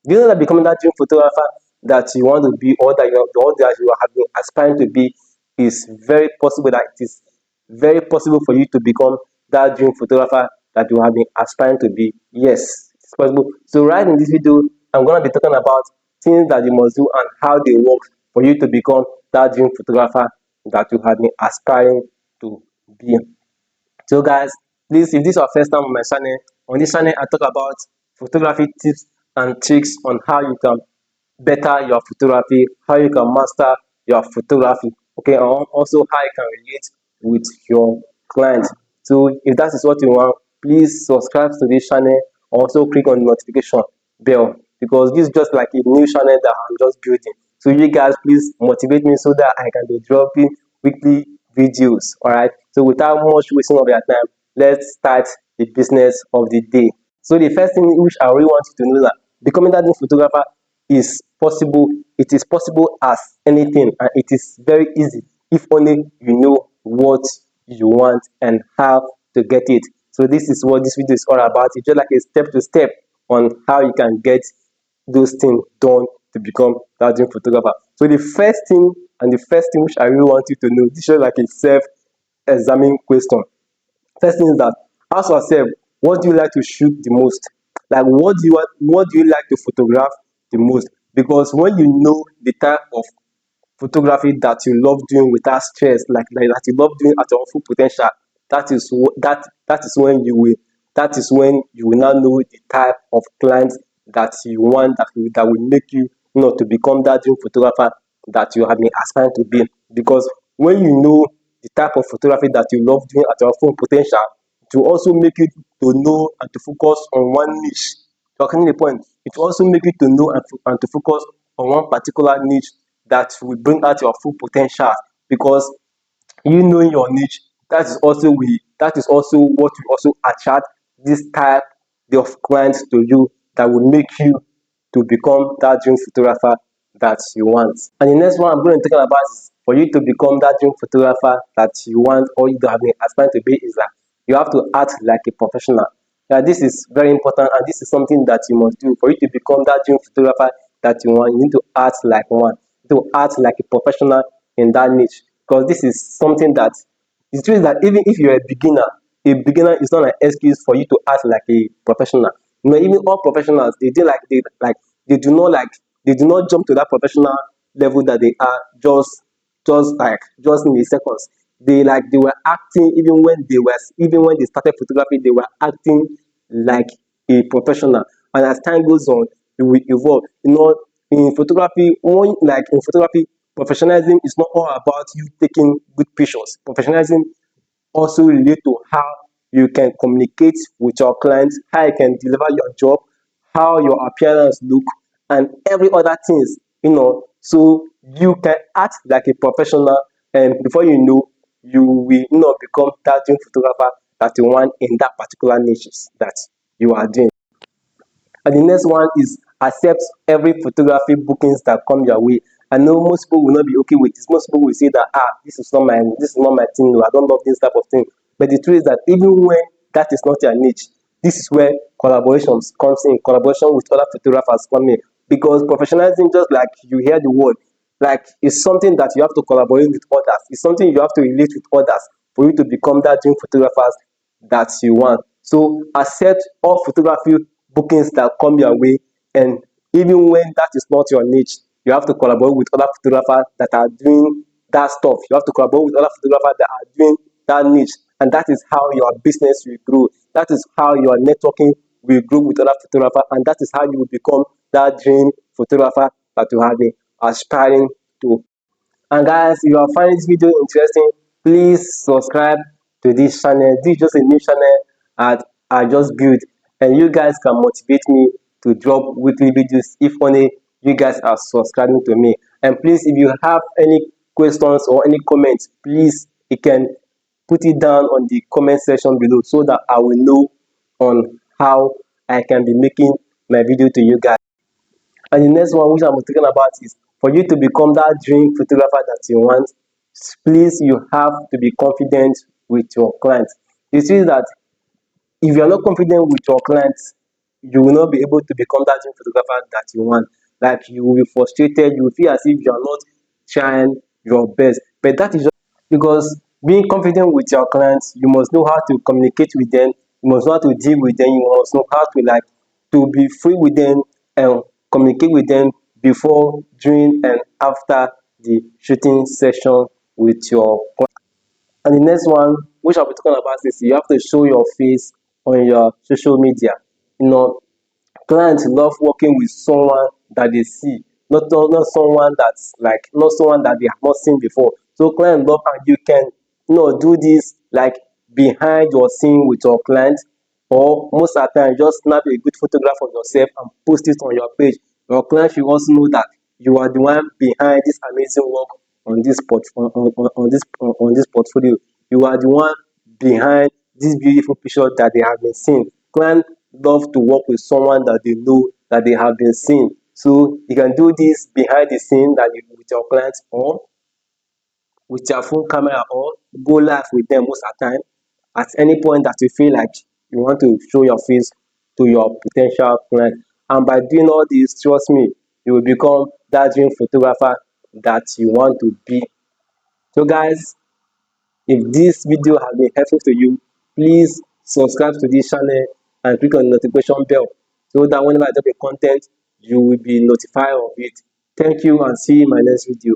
Do you know that becoming that dream photographer that you want to be, or that you have been aspiring to be, is very possible? That it is very possible for you to become that dream photographer that you have been aspiring to be. Yes, it's possible. So right in this video, I'm gonna be talking about things that you must do and how they work for you to become that dream photographer that you have been aspiring to be. So guys, please, if this is your first time on my channel, on this channel I talk about photography tips and tricks on how you can better your photography, how you can master your photography, okay, and also how you can relate with your clients. So if that is what you want, please subscribe to this channel. Also click on the notification bell, because this is just like a new channel that I'm just building. So you guys, please motivate me so that I can be dropping weekly videos. All right, so without much wasting of your time, let's start the business of the day. So the first thing which I really want you to know, that becoming that new photographer is possible. It is possible as anything, and it is very easy if only you know what you want and how to get it. So this is what this video is all about. It's just like a step to step on how you can get those things done to become that dream photographer. So the first thing, and the first thing which I really want you to know, this is like a self-examining question. First thing is that ask yourself, what do you like to shoot the most? Like what do you like to photograph the most? Because when you know the type of photography that you love doing without stress, like that you love doing at your full potential, that is when you will now know the type of clients that you want, that will make you, to become that dream photographer that you have been aspiring to be. Because when you know the type of photography that you love doing at your full potential, it will also make you to know and to focus on one niche. Talking the point, it will also make you to know and to focus on one particular niche that will bring out your full potential. Because you knowing your niche, that is also what will also attract this type of clients to you, that will make you to become that dream photographer that you want. And the next one I'm going to talk about is, for you to become that dream photographer that you want, or you have been aspiring to be, is that you have to act like a professional. Yeah, this is very important, and this is something that you must do for you to become that dream photographer that you want. You need to act like one, to act like a professional in that niche, because this is something that, the truth is that even if you're a beginner is not an excuse for you to act like a professional. Even all professionals, they do not they do not jump to that professional level that they are just in a seconds. They were acting, even when they started photography, they were acting like a professional. And as time goes on, it will evolve. In photography, professionalism is not all about you taking good pictures. Professionalism also relate to how you can communicate with your clients, how you can deliver your job, how your appearance look, and every other things. So you can act like a professional, and before you know, you will become that dream photographer that you want in that particular niches that you are doing. And the next one is accept every photography bookings that come your way. I know most people will not be okay with this. Most people will say that, this is not my thing. No, I don't love this type of thing. But the truth is that even when that is not your niche, this is where collaborations comes in. Collaboration with other photographers come in, because professionalism, just like you hear the word, like, it's something that you have to collaborate with others. It's something you have to relate with others for you to become that dream photographers that you want. So accept all photography bookings that come your way, and even when that is not your niche, you have to collaborate with other photographers that are doing that stuff. You have to collaborate with other photographers that are doing that niche, and that is how your business will grow. That is how your networking will grow with other photographers, and that is how you will become that dream photographer that you have been aspiring to. And guys, if you are finding this video interesting, please subscribe to this channel. This is just a new channel that I just built, and you guys can motivate me to drop weekly videos if only you guys are subscribing to me. And please, if you have any questions or any comments, please, you can put it down on the comment section below, so that I will know on how I can be making my video to you guys. And the next one which I'm talking about is, for you to become that dream photographer that you want, please, you have to be confident with your clients. You see that if you're not confident with your clients, you will not be able to become that dream photographer that you want. Like you will be frustrated, you will feel as if you are not trying your best. But that is just because being confident with your clients, you must know how to communicate with them, you must know how to deal with them, you must know how to to be free with them and communicate with them before, during, and after the shooting session with your client. And the next one, which I'll be talking about, is you have to show your face on your social media. You know, clients love working with someone that they see, not someone that's like not someone that they have not seen before. So clients love, and you can do this like behind your scene with your client, or most of the time just snap a good photograph of yourself and post it on your page. Your client should also know that you are the one behind this amazing work on this portfolio. You are the one behind this beautiful picture that they have been seeing. Client love to work with someone that they know, that they have been seeing. So you can do this behind the scene that you with your clients, or with your phone camera, or go live with them most of the time at any point that you feel like you want to show your face to your potential client. And by doing all this, trust me, you will become that dream photographer that you want to be. So guys, if this video has been helpful to you, please subscribe to this channel and click on the notification bell so that whenever I drop a content, you will be notified of it. Thank you, and see you in my next video.